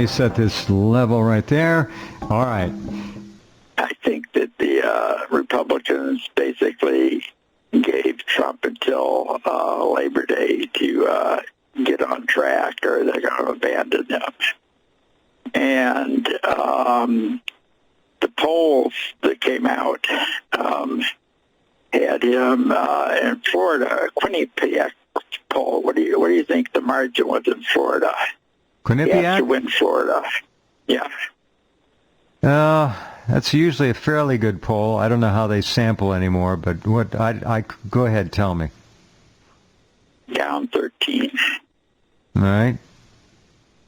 me set this level right there. All right. I think that the Republicans basically gave Trump until Labor Day to get on track, or they're going to abandon him. And the polls that came out had him in Florida, Quinnipiac poll. What do you think the margin was in Florida? Quinnipiac? He has to win Florida. Yeah. That's usually a fairly good poll. I don't know how they sample anymore, but what I go ahead, tell me. Down 13. All right.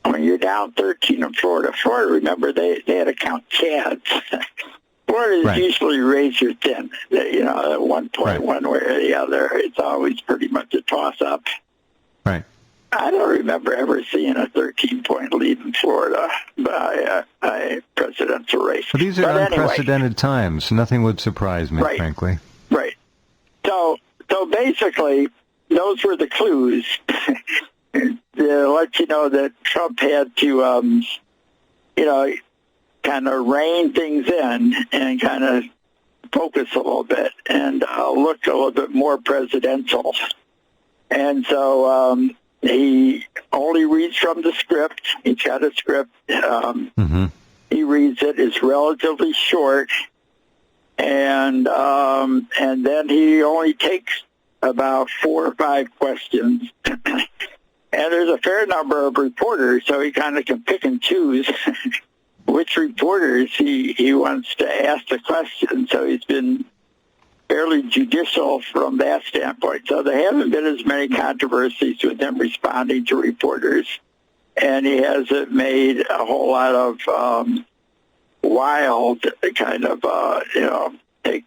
When you're down 13 in Florida, remember, they had to count Chads. Florida is usually razor thin. At one point, one way or the other, it's always pretty much a toss-up. Right. I don't remember ever seeing a 13-point lead in Florida by a presidential race. But these are unprecedented times. Nothing would surprise me, frankly. Right. So basically, those were the clues to let you know that Trump had to, kind of rein things in and kind of focus a little bit and look a little bit more presidential. And so he only reads from the script. He's got a script. He reads it. It's relatively short. And then he only takes about 4 or 5 questions. And there's a fair number of reporters, so he kind of can pick and choose which reporters he wants to ask the question. So he's been fairly judicial from that standpoint. So there haven't been as many controversies with him responding to reporters, and he hasn't made a whole lot of wild kind of, take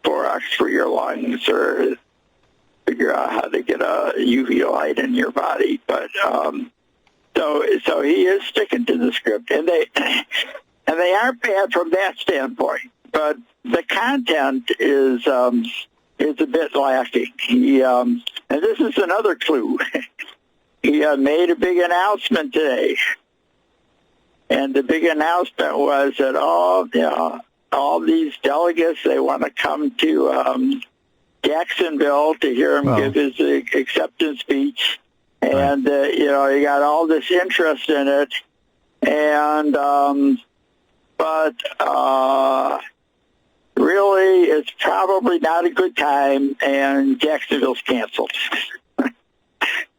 Borax for your lungs or figure out how to get a UV light in your body. But so he is sticking to the script, and they aren't bad from that standpoint. But the content is a bit lacking. And this is another clue. He made a big announcement today, and the big announcement was that all these delegates, they want to come to Jacksonville to hear him give his acceptance speech, and he got all this interest in it, and but really, it's probably not a good time, and Jacksonville's canceled.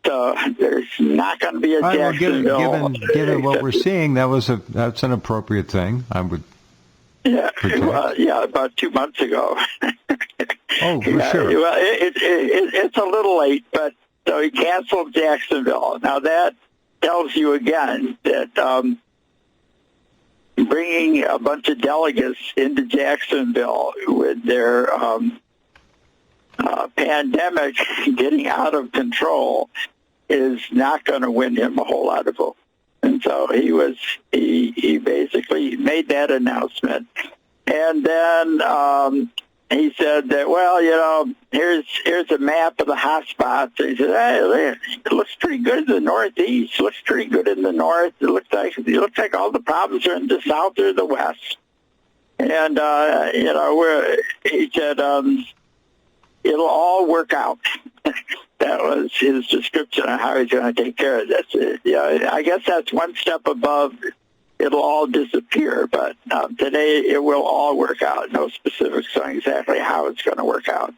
So there's not going to be a Jacksonville. Well, given what we're seeing, that's an appropriate thing. I would. Yeah, about 2 months ago. Oh, for sure. Well, it's a little late, but so he canceled Jacksonville. Now that tells you again that bringing a bunch of delegates into Jacksonville with their pandemic getting out of control is not going to win him a whole lot of votes. And so he basically made that announcement. And then he said that, here's a map of the hot spots. He said, hey, it looks pretty good in the Northeast. It looks pretty good in the North. It looks like all the problems are in the South or the West. And, he said, it'll all work out. That was his description of how he's going to take care of this. I guess that's one step above it'll all disappear, but today it will all work out. No specifics on exactly how it's going to work out.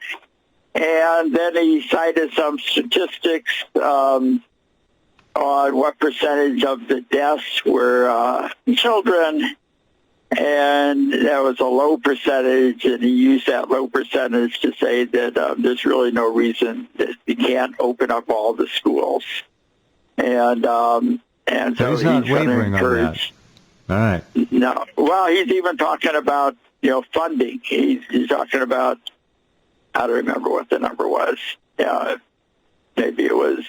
And then he cited some statistics on what percentage of the deaths were children, and that was a low percentage, and he used that low percentage to say that there's really no reason that you can't open up all the schools. And so he's not wavering on that. All right. No. Well, he's even talking about, funding. He's talking about, I don't remember what the number was. Maybe it was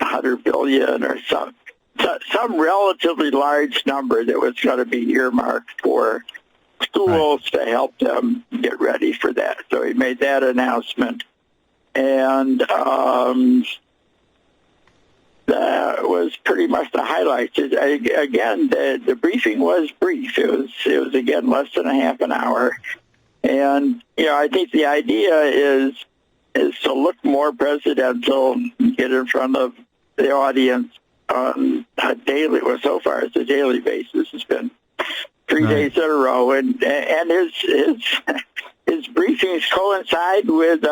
$100 billion or some relatively large number that was going to be earmarked for schools to help them get ready for that. So he made that announcement. And that was was pretty much the highlights. Again, the briefing was brief. It was again less than a half an hour, and I think the idea is to look more presidential, get in front of the audience on a daily, well, so far it's a daily basis. It's been 3 days in a row, and his briefings coincide with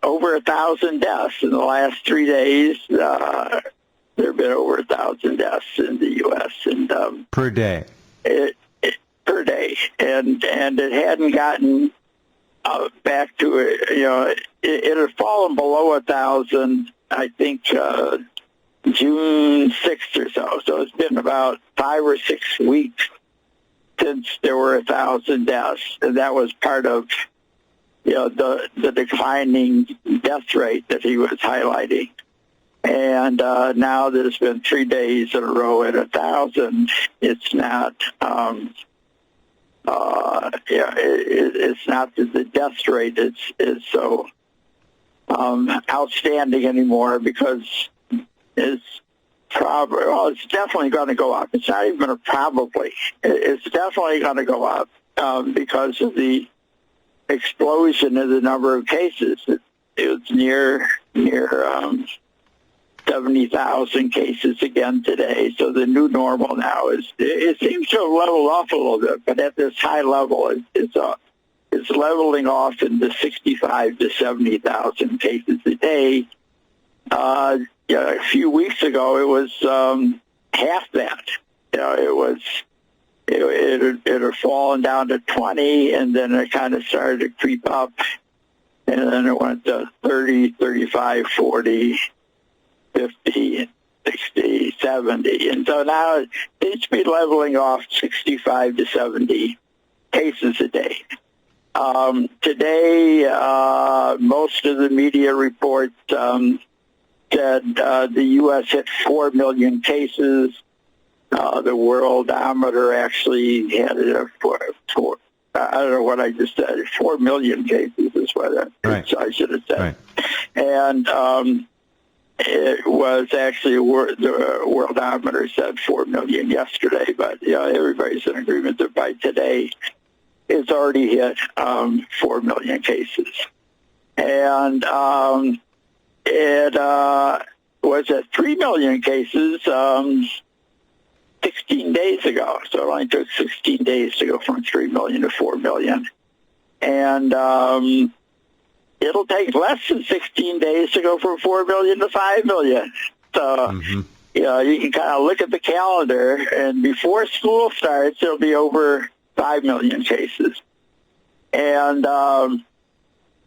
over 1,000 deaths in the last 3 days. There have been over 1,000 deaths in the U.S. and per day. Per day, and it hadn't gotten back to it. It had fallen below 1,000. I think June 6th or so. So it's been about 5 or 6 weeks since there were 1,000 deaths, and that was part of the declining death rate that he was highlighting. And now that it's been 3 days in a row at 1,000, it's not. It's not that the death rate is so outstanding anymore, because it's definitely going to go up. It's not even a probably. It's definitely going to go up because of the explosion in the number of cases. It's near 70,000 cases again today. So the new normal now it seems to have leveled off a little bit, but at this high level, it's leveling off in the 65 to 70,000 cases a day. A few weeks ago, it was half that. It had fallen down to 20, and then it kind of started to creep up, and then it went to 30, 35, 40. 50, 60, 70. And so now it should be leveling off 65 to 70 cases a day. Today, most of the media reports said the U.S. hit 4 million cases. The Worldometer actually had it at four. I don't know what I just said. 4 million cases is what I should have said. Right. And it was actually the Worldometer said 4 million yesterday, but everybody's in agreement that by today it's already hit 4 million cases, and it was at 3 million cases 16 days ago. So it only took 16 days to go from 3 million to 4 million, and it'll take less than 16 days to go from 4 million to 5 million. So, you can kind of look at the calendar, and before school starts, it'll be over 5 million cases. And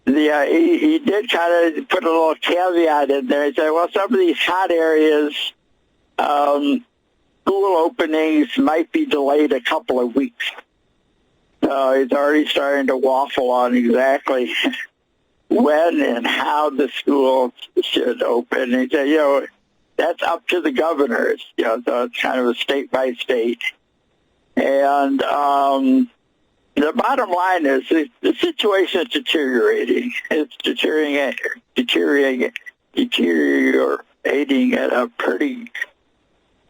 he did kind of put a little caveat in there. He said, well, some of these hot areas, school openings might be delayed a couple of weeks. He's already starting to waffle on exactly when and how the schools should open. And he said, that's up to the governors. So it's kind of a state by state. And the bottom line is the situation is deteriorating. It's deteriorating at a pretty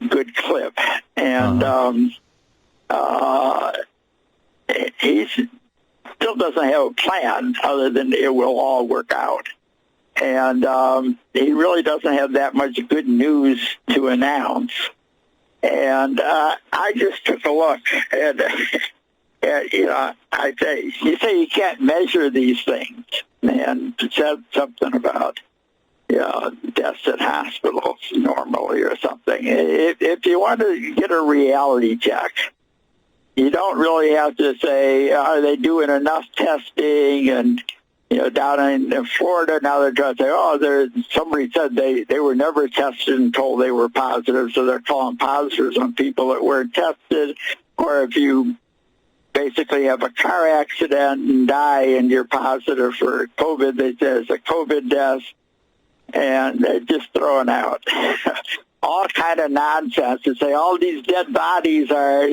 good clip. And he still doesn't have a plan other than it will all work out. And he really doesn't have that much good news to announce. And I just took a look at I say, you say you can't measure these things, and it said something about deaths in hospitals normally or something. If you want to get a reality check, you don't really have to say, are they doing enough testing? And down in Florida now they're trying to say, somebody said they were never tested until they were positive, so they're calling positives on people that weren't tested. Or if you basically have a car accident and die and you're positive for COVID, they say it's a COVID death, and they're just throwing out all kind of nonsense to say all these dead bodies are,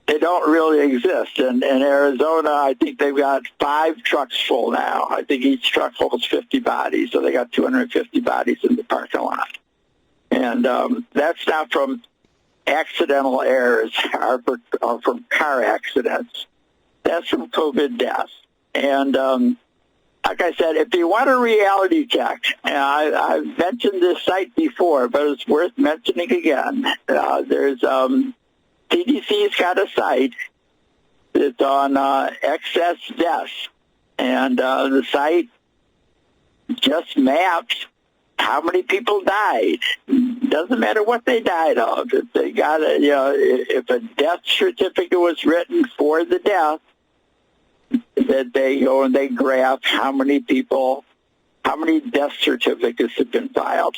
they don't really exist. And in Arizona, I think they've got 5 trucks full now. I think each truck holds 50 bodies, so they got 250 bodies in the parking lot. And that's not from accidental errors or from car accidents. That's from COVID deaths. And like I said, if you want a reality check, I've mentioned this site before, but it's worth mentioning again. There's CDC's got a site that's on excess deaths, and the site just maps how many people died. Doesn't matter what they died of. If they got if a death certificate was written for the death, that they go and they graph how many death certificates have been filed.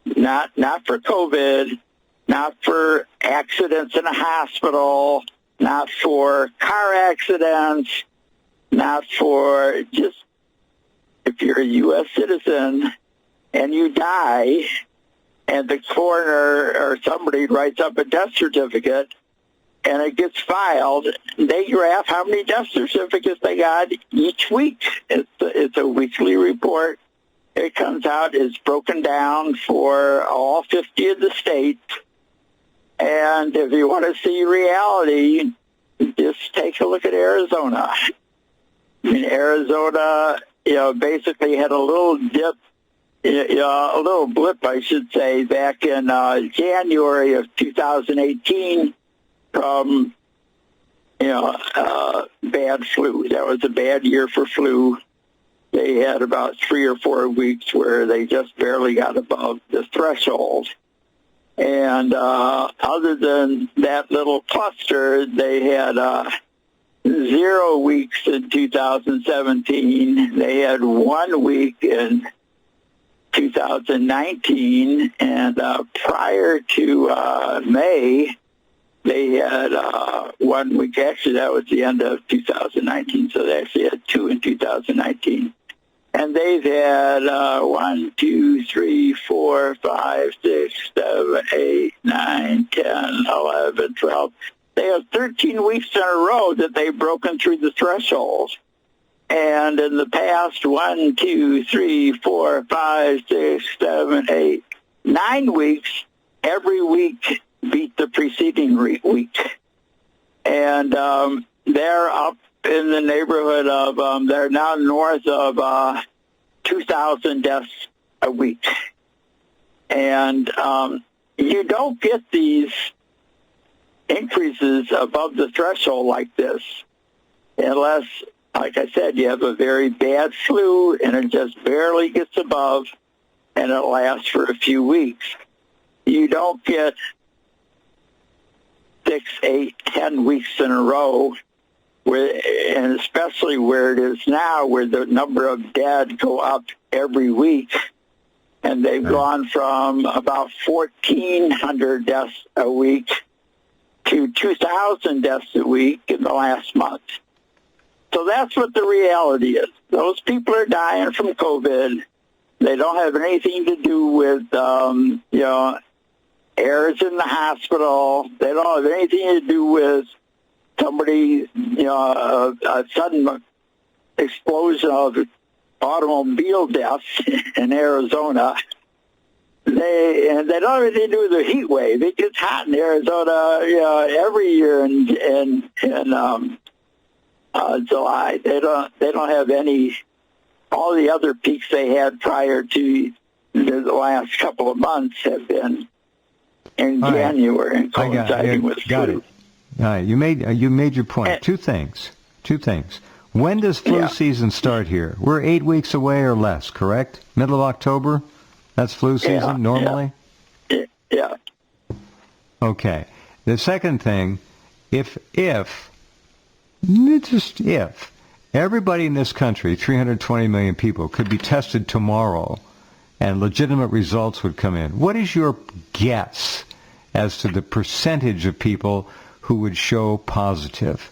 Not for COVID, not for accidents in a hospital, not for car accidents, not for just if you're a U.S. citizen and you die and the coroner or somebody writes up a death certificate and it gets filed, they graph how many death certificates they got each week. It's a weekly report. It comes out, it's broken down for all 50 of the states. And if you want to see reality, just take a look at Arizona. I mean, Arizona, basically had a little dip, a little blip, I should say, back in January of 2018 from, bad flu. That was a bad year for flu. They had about 3 or 4 weeks where they just barely got above the threshold. And other than that little cluster, they had 0 weeks in 2017. They had 1 week in 2019. And prior to May, they had 1 week. Actually, that was the end of 2019. So they actually had 2 in 2019. And they've had 1, 2, 3, 4, 5, 6, 7, 8, 9, 10, 11, 12. They have 13 weeks in a row that they've broken through the threshold. And in the past 1, 2, 3, 4, 5, 6, 7, 8, 9 weeks, every week beat the preceding week. And they're up in the neighborhood of, they're now north of 2,000 deaths a week. And you don't get these increases above the threshold like this unless, like I said, you have a very bad flu and it just barely gets above and it lasts for a few weeks. You don't get 6, 8, 10 weeks in a row, and especially where it is now, where the number of dead go up every week. And they've gone from about 1,400 deaths a week to 2,000 deaths a week in the last month. So that's what the reality is. Those people are dying from COVID. They don't have anything to do with, errors in the hospital. They don't have anything to do with somebody, a sudden explosion of automobile deaths in Arizona. They don't have anything to do with the heat wave. It gets hot in Arizona, every year in July. They don't have any. All the other peaks they had prior to the last couple of months have been in January and coinciding with flu. Got it. All right, you made your point. Two things. When does flu season start here? We're 8 weeks away or less, correct? Middle of October? That's flu season normally? Yeah. Okay. The second thing, if everybody in this country, 320 million people, could be tested tomorrow and legitimate results would come in, what is your guess as to the percentage of people who would show positive?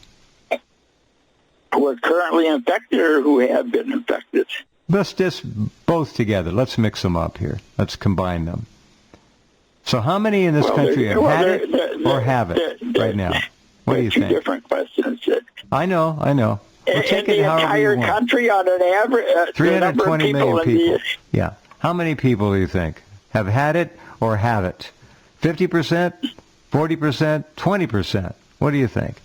Who are currently infected or who have been infected? Let's just both together. Let's mix them up here. Let's combine them. So how many in this country have had it or have it right now? What do you two think? different questions. I know. We'll take In it the however you entire want. country, on an average, 320 million people. The, Yeah. How many people do you think have had it or have it? 50%, 40%, 20%? What do you think?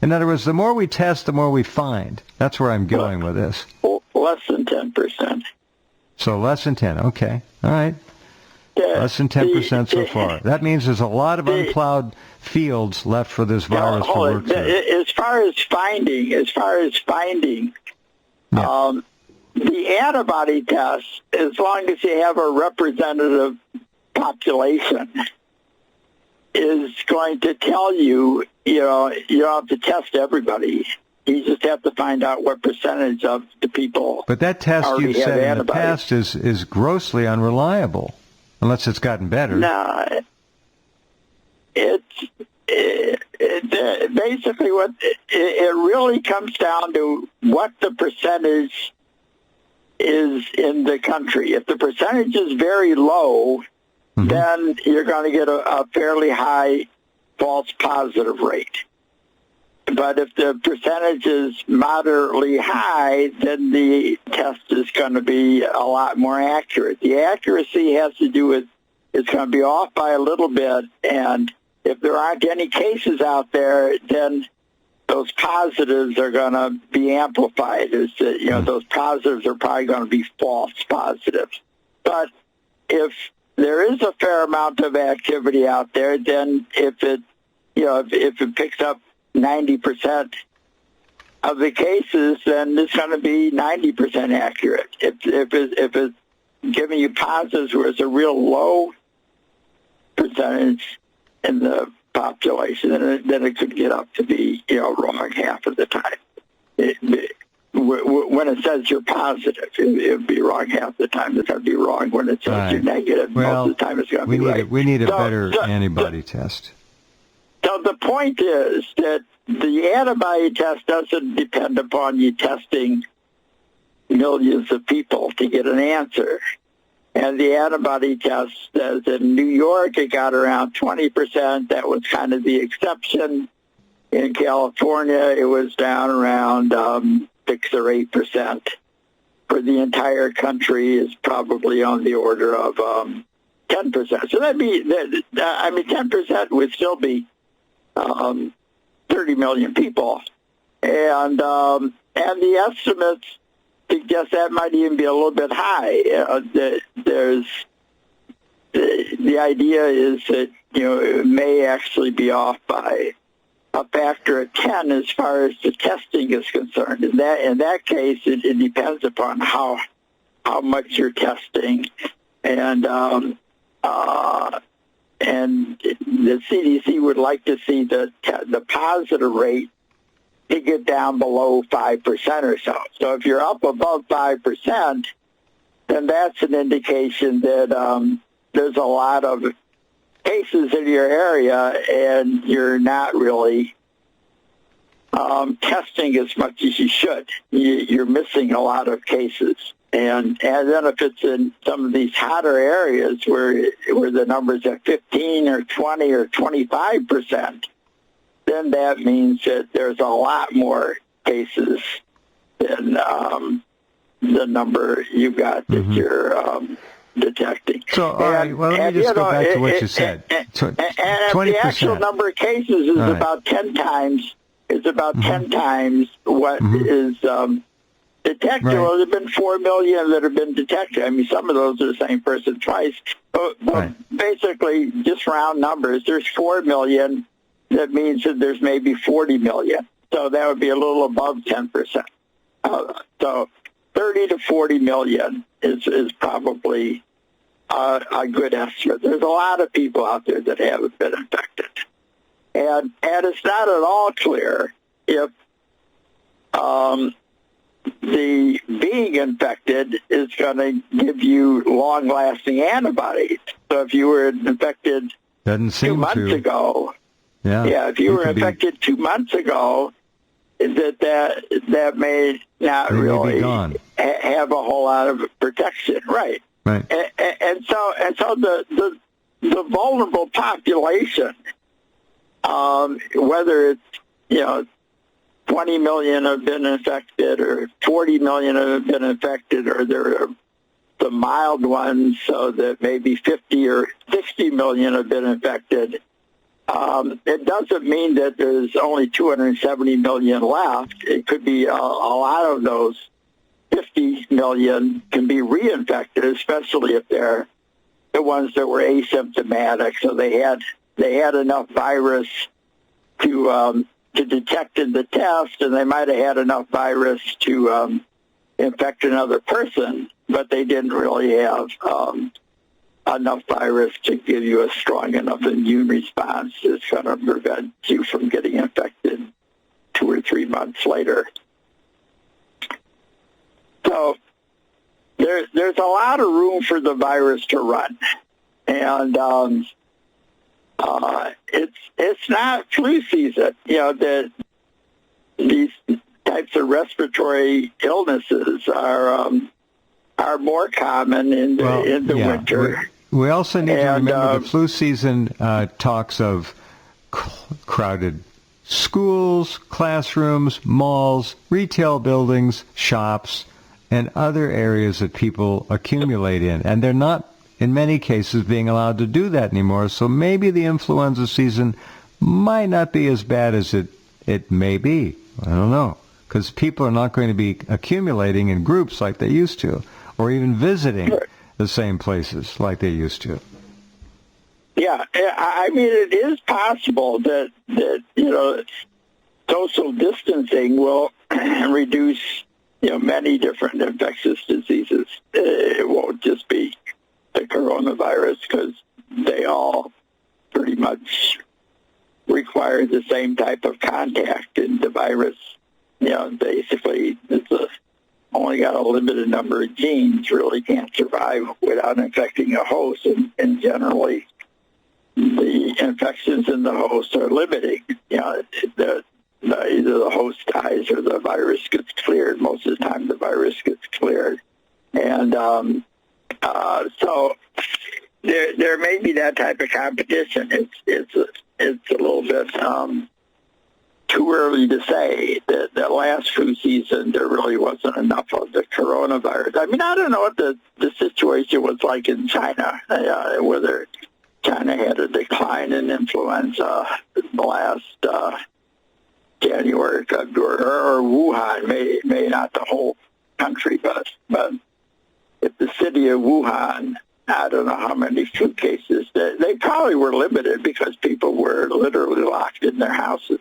In other words, the more we test, the more we find. That's where I'm going with this. less than 10%. So less than 10. Okay. All right. Less than 10% so far. That means there's a lot of unplowed fields left for this virus to work through. As far as finding, the antibody test, as long as you have a representative population, is going to tell you, you don't have to test everybody. You just have to find out what percentage of the people. But that test already you've have said in the antibodies. past is grossly unreliable, unless it's gotten better. No, basically what it really comes down to what the percentage is in the country. If the percentage is very low, then you're going to get a fairly high false positive rate. But if the percentage is moderately high, then the test is going to be a lot more accurate. The accuracy has to do with it's going to be off by a little bit, and if there aren't any cases out there, then those positives are going to be amplified. Those positives are probably going to be false positives. But if there is a fair amount of activity out there, then if it picks up 90% of the cases, then it's going to be 90% accurate. If it's giving you positives where it's a real low percentage in the population, then it could get up to be wrong half of the time. When it says you're positive, it would be wrong half the time. It's going to be wrong when it says you're negative. Well, most of the time it's going to be right. We need a better antibody test. So the point is that the antibody test doesn't depend upon you testing millions of people to get an answer. And the antibody test says in New York it got around 20%. That was kind of the exception. In California it was down around 6 or 8%. For the entire country is probably on the order of 10%. So that'd be, 10% would still be 30 million people, and the estimates suggest that might even be a little bit high. The idea is that it may actually be off by a factor of 10 as far as the testing is concerned. In that case, it depends upon how much you're testing, and the CDC would like to see the positive rate to get down below 5% or so. So if you're up above 5%, then that's an indication that there's a lot of cases in your area, and you're not really testing as much as you should. You're missing a lot of cases. And then if it's in some of these hotter areas where the number's at 15 or 20 or 25%, then that means that there's a lot more cases than the number you've got that you're detecting. So, all right, well, let me just go back to what you said. And if 20%. the actual number of cases is about 10 times, what is detected. Right. Well, there have been 4 million that have been detected. I mean, some of those are the same person twice. But basically, just round numbers, there's 4 million. That means that there's maybe 40 million. So that would be a little above 10%. So 30 to 40 million is probably a good estimate. There's a lot of people out there that haven't been infected. And it's not at all clear if the being infected is going to give you long-lasting antibodies. So if you were infected 2 months ago, if you were infected 2 months ago, that may not really have a whole lot of protection, right? Right. And so the vulnerable population, whether it's know, 20 million have been infected or 40 million have been infected, or there are the mild ones, so that maybe 50 or 60 million have been infected. It doesn't mean that there's only 270 million left. It could be a lot of those 50 million can be reinfected, especially if they're the ones that were asymptomatic. So they had enough virus to detect in the test, and they might have had enough virus to infect another person, but they didn't really have enough virus to give you a strong enough immune response that's going to prevent you from getting infected 2 or 3 months later. So there's a lot of room for the virus to run, and it's not flu season. You know, these types of respiratory illnesses are more common in the winter. We also need to remember the flu season talks of crowded schools, classrooms, malls, retail buildings, shops, and other areas that people accumulate in. And they're not, in many cases, being allowed to do that anymore. So maybe the influenza season might not be as bad as it may be. I don't know. Because people are not going to be accumulating in groups like they used to, or even visiting the same places like they used to. Yeah, I mean, it is possible that you know, social distancing will reduce, you know, many different infectious diseases. It won't just be the coronavirus, because they all pretty much require the same type of contact, and the virus, you know, basically it's only got a limited number of genes, really can't survive without infecting a host, and generally the infections in the host are limiting. You know, either the host dies or the virus gets cleared. Most of the time the virus gets cleared. And so there may be that type of competition. It's a little bit too early to say. That last flu season, there really wasn't enough of the coronavirus. I mean, I don't know what the situation was like in China, whether China had a decline in influenza last January, February, or Wuhan, may not the whole country, but if the city of Wuhan, I don't know how many flu cases, they probably were limited because people were literally locked in their houses,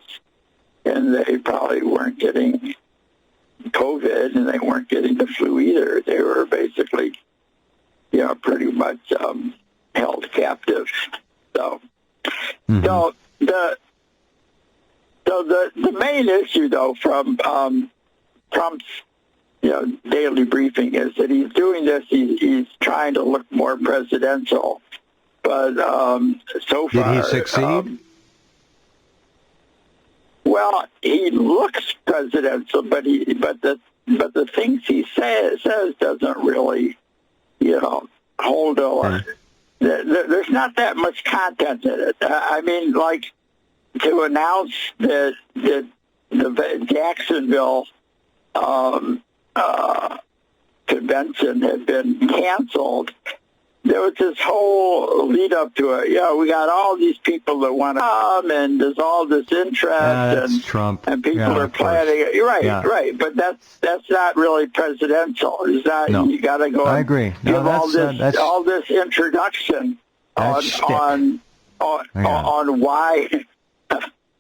and they probably weren't getting COVID, and they weren't getting the flu either. They were basically, you know, pretty much held captive. So, so the main issue, though, from Trump's, you know, daily briefing is that he's doing this. He's trying to look more presidential, but so far, did he succeed? Well, he looks presidential, but the things he says doesn't really, you know, hold a lot. There's not that much content in it. I mean, like, to announce that the Jacksonville convention had been canceled, there was this whole lead up to it. Yeah, we got all these people that want to come, and there's all this interest, Trump. And people are planning it. You're right, right. But that's not really presidential. It's not. No. You got to go. I agree. No, give all this introduction on why.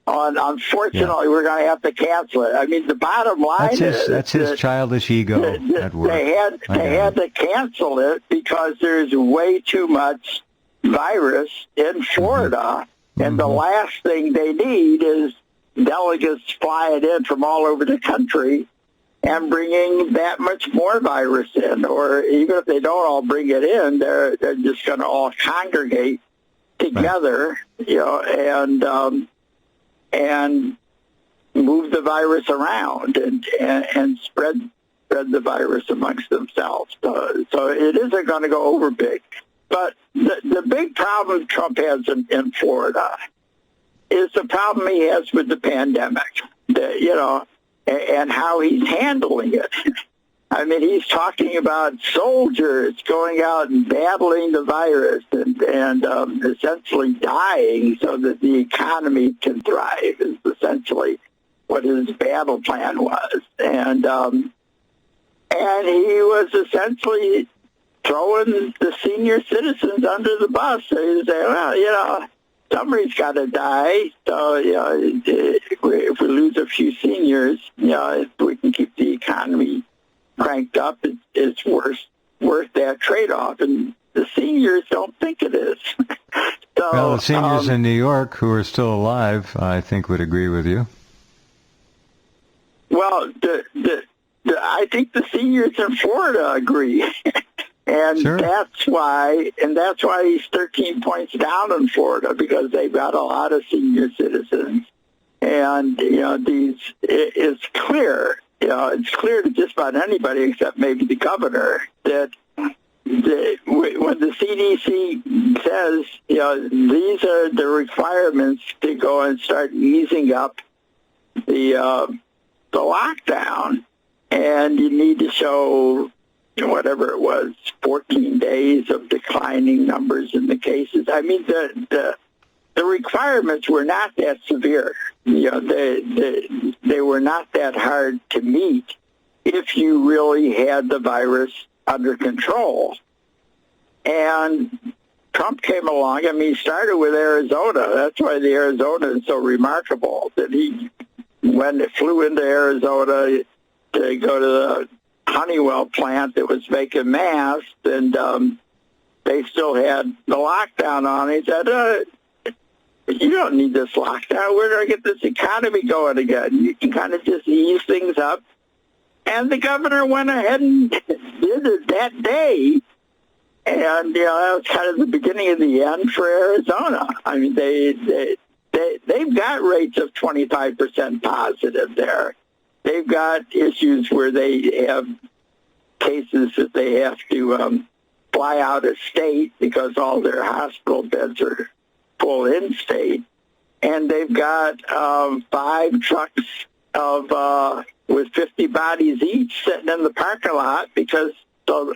Unfortunately, we're going to have to cancel it. I mean, the bottom line that's his childish ego at work. They had to cancel it because there's way too much virus in Florida, and the last thing they need is delegates flying in from all over the country and bringing that much more virus in. Or even if they don't all bring it in, they're just going to all congregate together, you know, and move the virus around and spread the virus amongst themselves. So it isn't going to go over big. But the big problem Trump has in Florida is the problem he has with the pandemic, and how he's handling it. I mean, he's talking about soldiers going out and battling the virus and essentially dying so that the economy can thrive is essentially what his battle plan was. And he was essentially throwing the senior citizens under the bus. So he was saying, well, somebody's got to die. So, if we lose a few seniors, if we can keep the economy cranked up, it's worth that trade-off. And the seniors don't think it is. So, well, the seniors in New York who are still alive, I think, would agree with you. Well, I think the seniors in Florida agree. And sure. that's why he's 13 points down in Florida, because they've got a lot of senior citizens. And, it's clear, it's clear to just about anybody except maybe the governor that when the CDC says, these are the requirements to go and start easing up the lockdown, and you need to show whatever it was, 14 days of declining numbers in the cases. I mean, the requirements were not that severe. They were not that hard to meet if you really had the virus under control. And Trump came along. I mean, he started with Arizona. That's why the Arizona is so remarkable, that he flew into Arizona to go to the Honeywell plant that was making masks, and they still had the lockdown on. He said, you don't need this lockdown. We're going to get this economy going again. You can kind of just ease things up. And the governor went ahead and did it that day. And, that was kind of the beginning of the end for Arizona. I mean, they've got rates of 25% positive there. They've got issues where they have cases that they have to fly out of state because all their hospital beds are full in state. And they've got 5 trucks with 50 bodies each sitting in the parking lot because the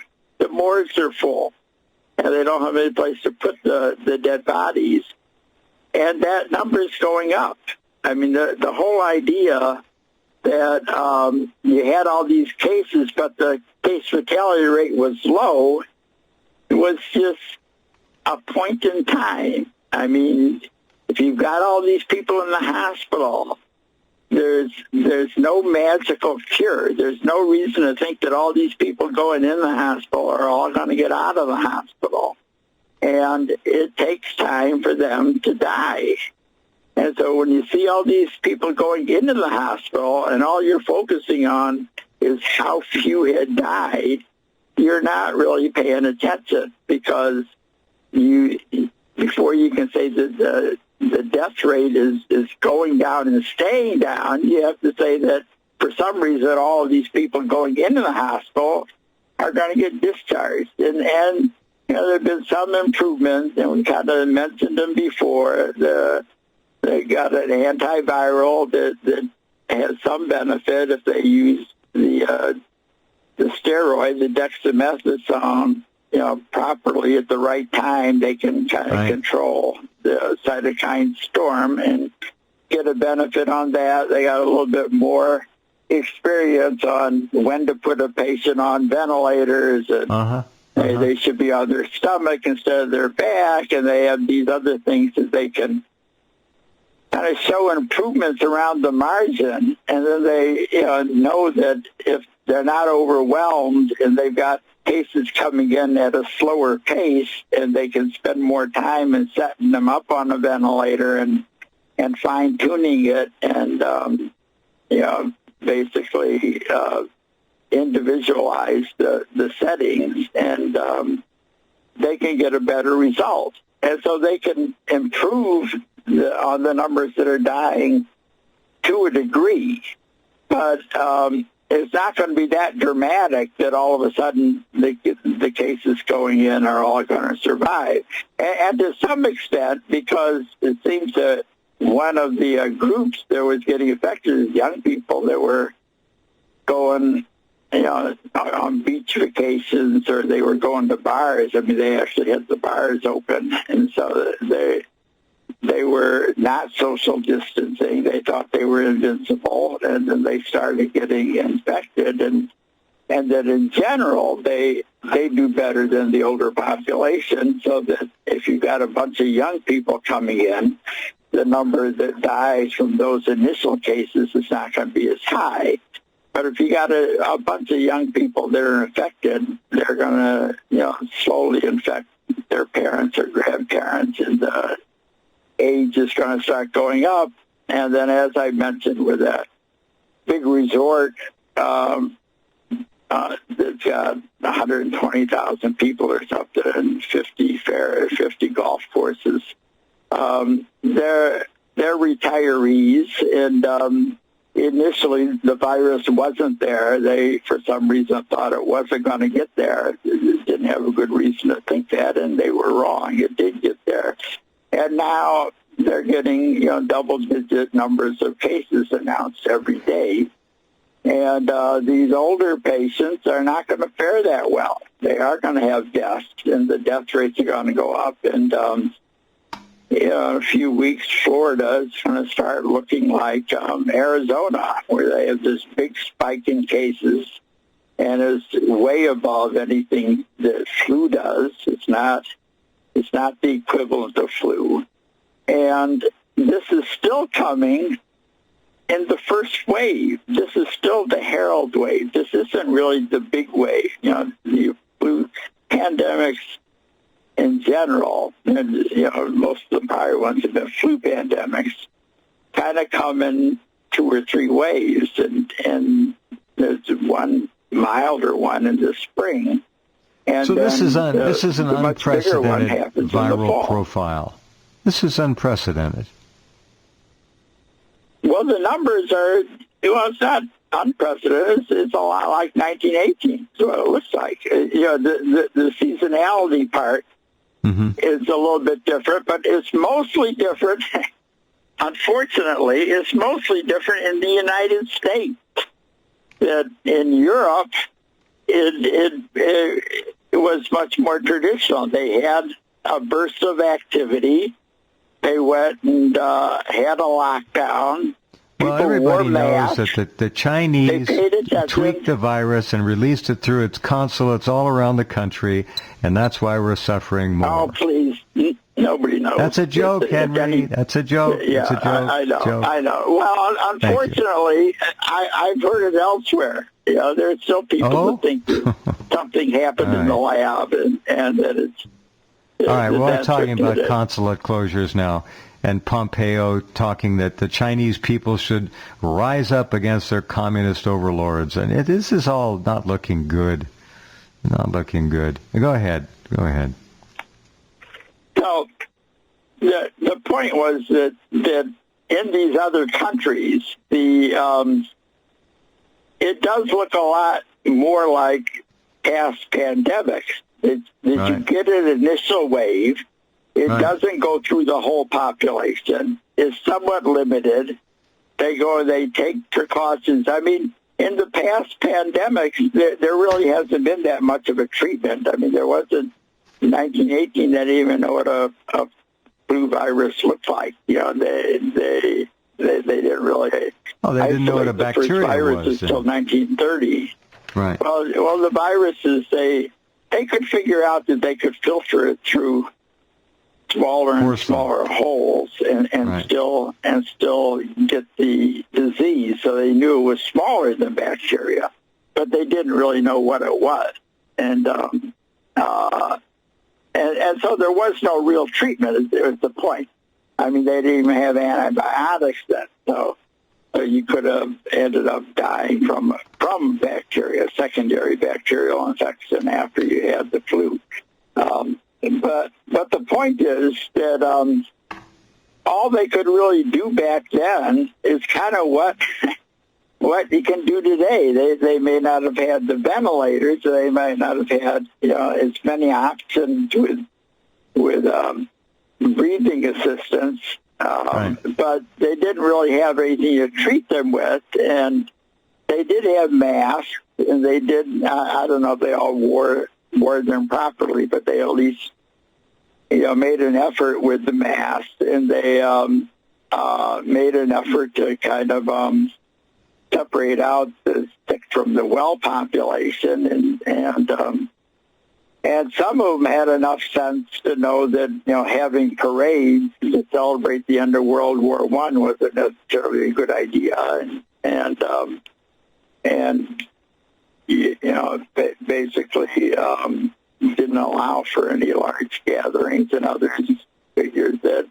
morgues are full and they don't have any place to put the dead bodies. And that number's going up. I mean, the whole idea that you had all these cases, but the case fatality rate was low, it was just a point in time. I mean, if you've got all these people in the hospital, there's no magical cure. There's no reason to think that all these people going in the hospital are all going to get out of the hospital. And it takes time for them to die. And so when you see all these people going into the hospital and all you're focusing on is how few had died, you're not really paying attention, because before you can say that the death rate is going down and staying down, you have to say that for some reason all of these people going into the hospital are going to get discharged. And there have been some improvements, and we kind of mentioned them before. They got an antiviral that has some benefit if they use the steroid, the dexamethasone, properly at the right time. They can kind of control the cytokine storm and get a benefit on that. They got a little bit more experience on when to put a patient on ventilators, and they should be on their stomach instead of their back, and they have these other things that they can kind of show improvements around the margin, and then they know that if they're not overwhelmed and they've got cases coming in at a slower pace, and they can spend more time in setting them up on a ventilator and fine-tuning it and, basically individualize the settings, and they can get a better result. And so they can improve on the numbers that are dying to a degree. But it's not going to be that dramatic that all of a sudden the cases going in are all going to survive. And to some extent, because it seems to one of the groups that was getting affected is young people that were going, on beach vacations, or they were going to bars. I mean, they actually had the bars open, and so they were not social distancing. They thought they were invincible, and then they started getting infected, and that in general they do better than the older population, so that if you've got a bunch of young people coming in, the number that dies from those initial cases is not going to be as high. But if you got a bunch of young people that are infected, they're going to, slowly infect their parents or grandparents, and the age is going to start going up. And then, as I mentioned, with that big resort that's got 120,000 people or something, and 50 golf courses, they're retirees, and initially the virus wasn't there. They, for some reason, thought it wasn't going to get there. They didn't have a good reason to think that, and they were wrong. It did get there. And now they're getting, double-digit numbers of cases announced every day. And these older patients are not going to fare that well. They are going to have deaths, and the death rates are going to go up. And in a few weeks, Florida is going to start looking like Arizona, where they have this big spike in cases, and is way above anything that flu does. It's not the equivalent of flu. And this is still coming in the first wave. This is still the herald wave. This isn't really the big wave. The flu pandemics in general, and most of the prior ones have been flu pandemics, kind of come in 2 or 3 waves, and there's one milder one in the spring. And so this is an unprecedented viral profile. This is unprecedented. Well, the numbers are, it's not unprecedented. It's a lot like 1918. That's what it looks like. The seasonality part is a little bit different, but it's mostly different. Unfortunately, it's mostly different in the United States. That in Europe, it was much more traditional. They had a burst of activity. They went and had a lockdown. Well, everybody knows that the Chinese tweaked the virus and released it through its consulates all around the country, and that's why we're suffering more. Oh, please. Nobody knows. That's a joke, Henry. That's a joke. Yeah, it's a joke. I know. Well, unfortunately, I've heard it elsewhere. There's still people that think that something happened in the lab, and that it's... All right, we're talking about consulate closures now, and Pompeo talking that the Chinese people should rise up against their communist overlords. And this is all not looking good. Not looking good. Go ahead. So the point was that in these other countries, it does look a lot more like past pandemics. You get an initial wave. It doesn't go through the whole population. It's somewhat limited. They take precautions. I mean, in the past pandemics, there really hasn't been that much of a treatment. I mean, there wasn't, in 1918, they didn't even know what a flu virus looked like. They didn't really... Oh, they didn't know what a bacteria was. Until 1930. Right. Well, the viruses, they could figure out that they could filter it through smaller and smaller holes and still get the disease. So they knew it was smaller than bacteria, but they didn't really know what it was. And so there was no real treatment. Is the point. I mean, they didn't even have antibiotics then, so you could have ended up dying from bacteria, secondary bacterial infection after you had the flu. But the point is that all they could really do back then is kind of what you can do today. They may not have had the ventilators, or they might not have had as many options with breathing assistance Right. But they didn't really have anything to treat them with, and they did have masks, and they did. I don't know if they all wore them properly, but they at least made an effort with the masks, and they made an effort to kind of separate out the sick from the well population, and some of them had enough sense to know that having parades to celebrate the end of World War I wasn't necessarily a good idea, and basically didn't allow for any large gatherings, and others figured that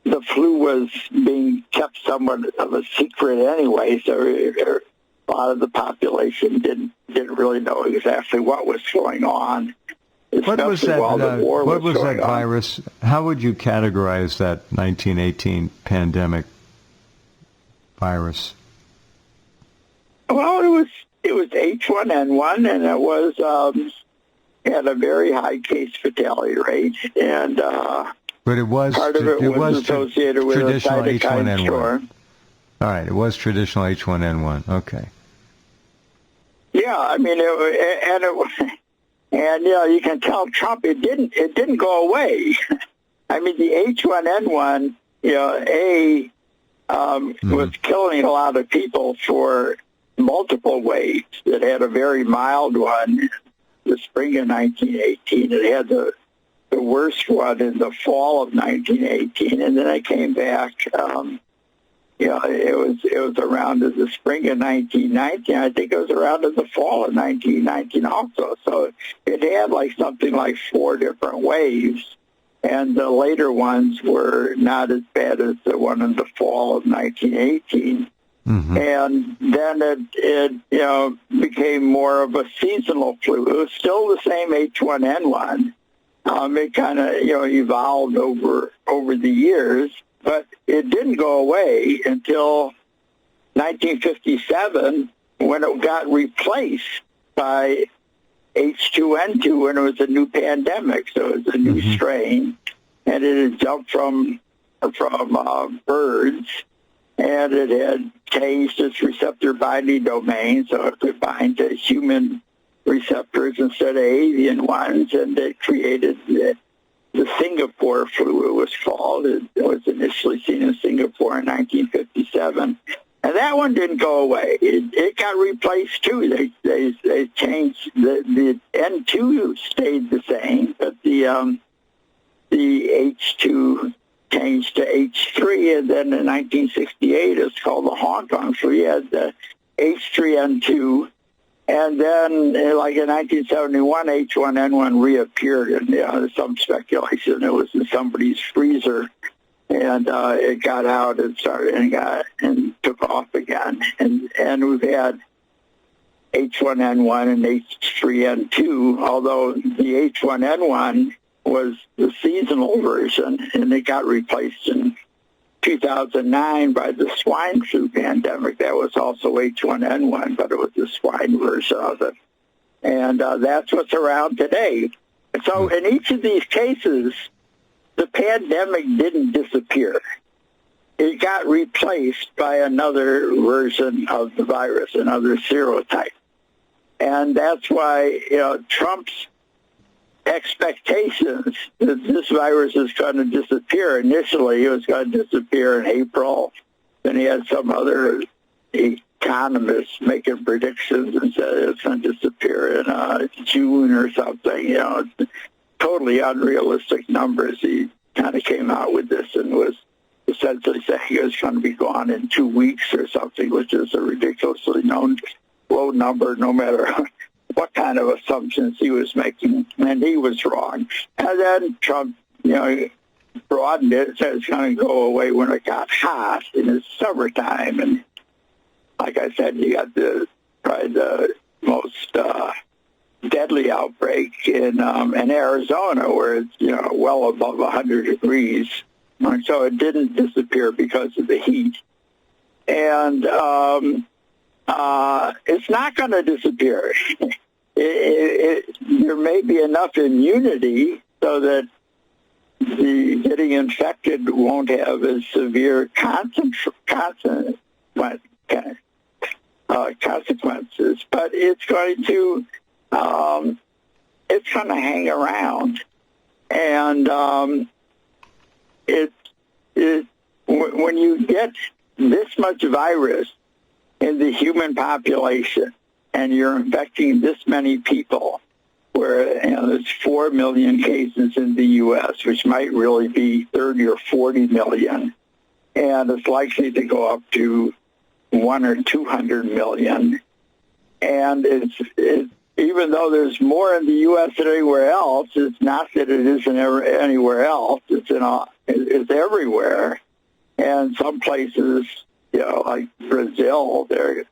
the flu was being kept somewhat of a secret anyway, so a lot of the population didn't really know exactly what was going on. What was that? What was that on. virus? How would you categorize that 1918 pandemic virus? Well, it was H1N1, and it was had a very high case fatality rate, and but it was part of it was associated with a traditional cytokine H1N1. storm. All right, it was traditional H1N1. Okay. Yeah, I mean, and you can tell Trump it didn't go away. I mean, the H1N1, was killing a lot of people for multiple waves. It had a very mild one in the spring of 1918. It had the worst one in the fall of 1918, and then it came back. It was around in the spring of 1919. I think it was around in the fall of 1919 also. So it had something like 4 different waves, and the later ones were not as bad as the one in the fall of 1918. Mm-hmm. And then it became more of a seasonal flu. It was still the same H1N1. It kind of evolved over the years, but it didn't go away until 1957 when it got replaced by H2N2 when it was a new pandemic. So it was a new strain, and it had jumped from birds, and it had changed its receptor binding domain so it could bind to human receptors instead of avian ones, and it created the Singapore flu, it was called. It was initially seen in Singapore in 1957. And that one didn't go away. It got replaced, too. They changed. The N2 stayed the same, but the H2 changed to H3, and then in 1968 it's called the Hong Kong flu. You had the H3N2, and then, like in 1971, H1N1 reappeared, and there's some speculation it was in somebody's freezer, and it got out and started and took off again. And we've had H1N1 and H3N2, although the H1N1 was the seasonal version, and it got replaced in 2009 by the swine flu pandemic. That was also H1N1, but it was the swine version of it. And that's what's around today. So in each of these cases, the pandemic didn't disappear. It got replaced by another version of the virus, another serotype. And that's why, Trump's expectations that this virus is going to disappear. Initially, it was going to disappear in April. Then he had some other economists making predictions and said it's going to disappear in June or something. Totally unrealistic numbers. He kind of came out with this and was essentially saying it was going to be gone in 2 weeks or something, which is a ridiculously low number, no matter what kind of assumptions he was making, and he was wrong. And then Trump, broadened it, said it's going to go away when it got hot in the summertime. And like I said, you got probably the most deadly outbreak in Arizona, where it's well above 100 degrees. And so it didn't disappear because of the heat. And it's not going to disappear. There may be enough immunity so that the getting infected won't have as severe consequences, but it's going to hang around, and when you get this much virus in the human population, and you're infecting this many people, where there's 4 million cases in the U.S., which might really be 30 or 40 million, and it's likely to go up to 1 or 200 million. And it's even though there's more in the U.S. than anywhere else, it's not that it isn't anywhere else. It's everywhere. And some places, like Brazil, they're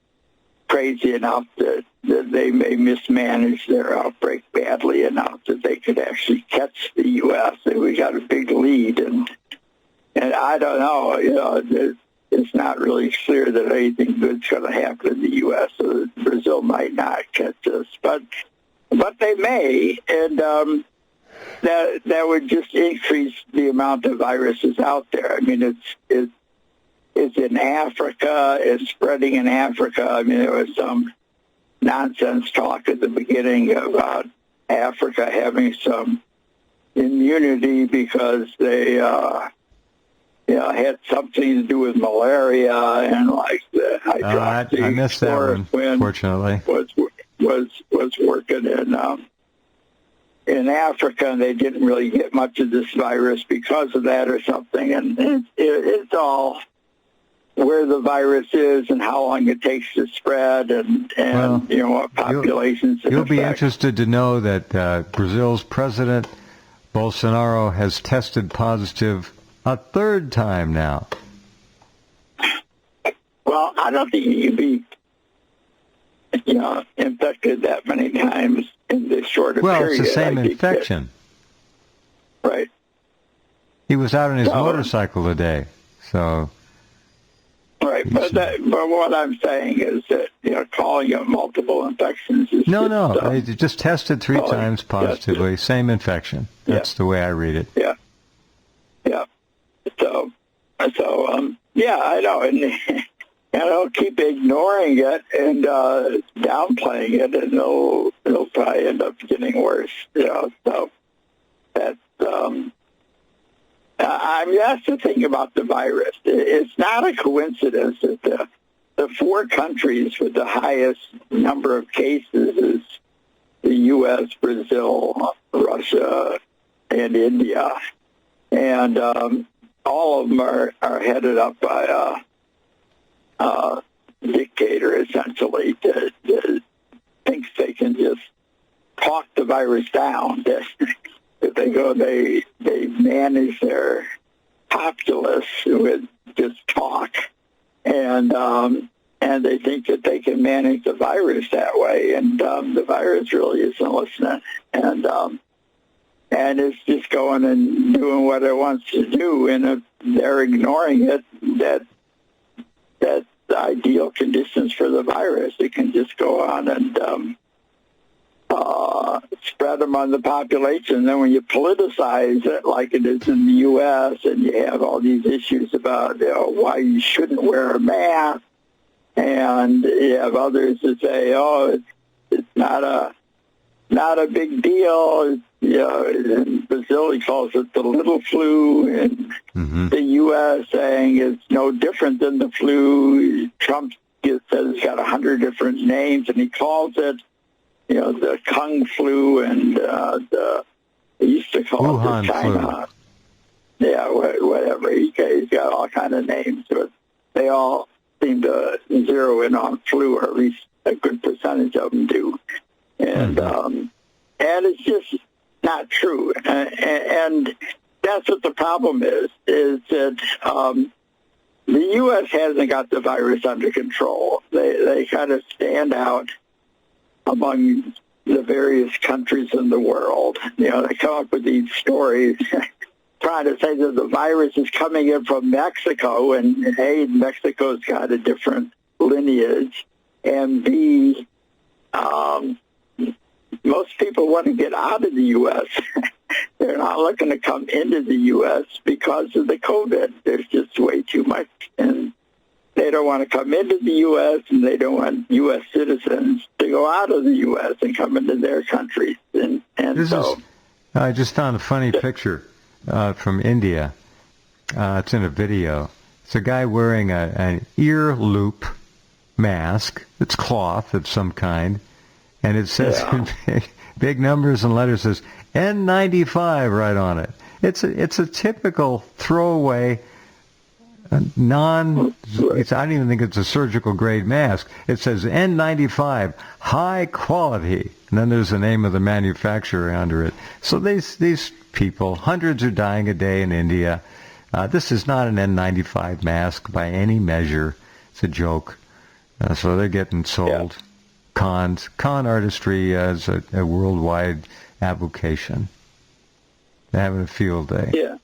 crazy enough that they may mismanage their outbreak badly enough that they could actually catch the U.S. And we got a big lead, and I don't know, it's not really clear that anything good's going to happen in the U.S. So Brazil might not catch us, but they may, and that would just increase the amount of viruses out there. I mean, it's in Africa. It's spreading in Africa. I mean, there was some nonsense talk at the beginning about Africa having some immunity because they had something to do with malaria, and like the hydroxychloroquine. I missed that one, fortunately. Was working in Africa, and they didn't really get much of this virus because of that or something. And it's all where the virus is and how long it takes to spread, and what populations it You'll be affects. interested to know that Brazil's President Bolsonaro has tested positive a third time now. Well, I don't think you can be infected that many times in this shorter period. Well, it's the same infection. Right. He was out on his motorcycle today, so... Right, but what I'm saying is that, calling it multiple infections is No, they just tested 3 times positively, same infection. That's the way I read it. Yeah. So, I know, and they'll keep ignoring it and downplaying it, and it'll probably end up getting worse. So that's that's the thing about the virus. It's not a coincidence that the 4 countries with the highest number of cases is the U.S., Brazil, Russia, and India, and all of them are headed up by a dictator, essentially, that thinks they can just talk the virus down. If they manage their populace with just talk, and they think that they can manage the virus that way, and the virus really isn't listening, and it's just going and doing what it wants to do, and if they're ignoring it, that's the ideal conditions for the virus. It can just go on and spread among the population. Then when you politicize it like it is in the U.S., and you have all these issues about why you shouldn't wear a mask, and you have others that say, it's not a big deal. In Brazil, he calls it the little flu, and the U.S. saying it's no different than the flu. Trump says it's got 100 different names, and he calls it the Kung flu, and he used to call Wuhan it the China. Flu. Yeah, whatever. He's got all kind of names, but they all seem to zero in on flu, or at least a good percentage of them do. And and it's just not true. And that's what the problem is that the U.S. hasn't got the virus under control. They kind of stand out among the various countries in the world. They come up with these stories trying to say that the virus is coming in from Mexico, and A, Mexico's got a different lineage, and B, most people want to get out of the U.S. they're not looking to come into the U.S. because of the COVID. There's just way too much, and they don't want to come into the U.S., and they don't want U.S. citizens to go out of the U.S. and come into their countries. I just found a funny picture from India. It's in a video. It's a guy wearing an ear loop mask. It's cloth of some kind, and it says in big numbers and letters, says N95 right on it. It's a typical throwaway I don't even think it's a surgical grade mask. It says N95, high quality, and then there's the name of the manufacturer under it. So these people, hundreds are dying a day in India. This is not an N95 mask by any measure. It's a joke. So they're getting sold. Yeah. Con artistry as a worldwide avocation. They're having a field day. Yeah.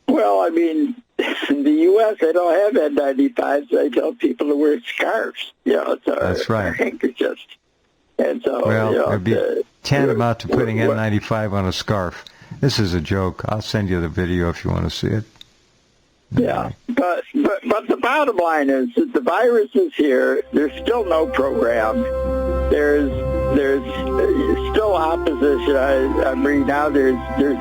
Well, I mean, in the U.S., they don't have N95s. They tell people to wear scarves, That's right. Or handkerchiefs. And so, it'd be tantamount to putting N95 on a scarf. This is a joke. I'll send you the video if you want to see it. Yeah, but the bottom line is that the virus is here. There's still no program. There's still opposition. I'm reading now. There's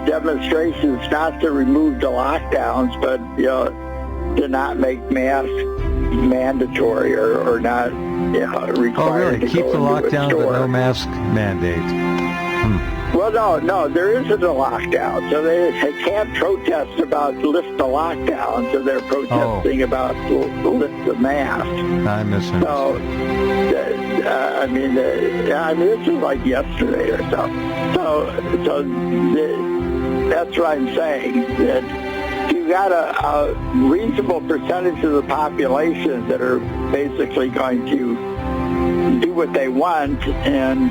demonstrations not to remove the lockdowns, but to not make masks mandatory or not required. Oh, really? To Keep go the lockdown, but no mask mandate. Well, no, there isn't a lockdown. So they can't protest about lift the lockdown. So they're protesting about lift the mask. I misunderstood. So, this is like yesterday or so. That's what I'm saying. That you got a reasonable percentage of the population that are basically going to do what they want and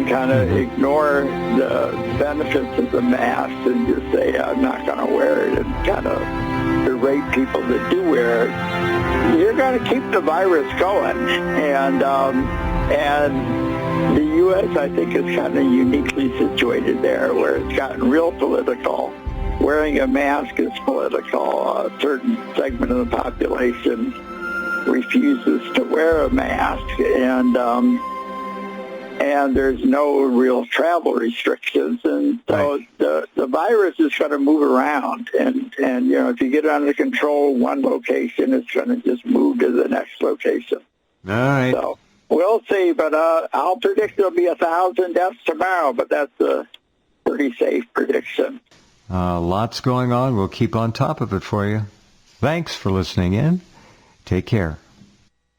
kind of ignore the benefits of the mask and just say, I'm not going to wear it, and kind of berate people that do wear it. You're going to keep the virus going. And the U.S., I think, is kind of uniquely situated there, where it's gotten real political. Wearing a mask is political. A certain segment of the population refuses to wear a mask, and there's no real travel restrictions, and so the virus is going to move around, and if you get it under control one location, it's going to just move to the next location. All right. So we'll see, but I'll predict there'll be 1,000 deaths tomorrow, but that's a pretty safe prediction. Lots going on. We'll keep on top of it for you. Thanks for listening in. Take care.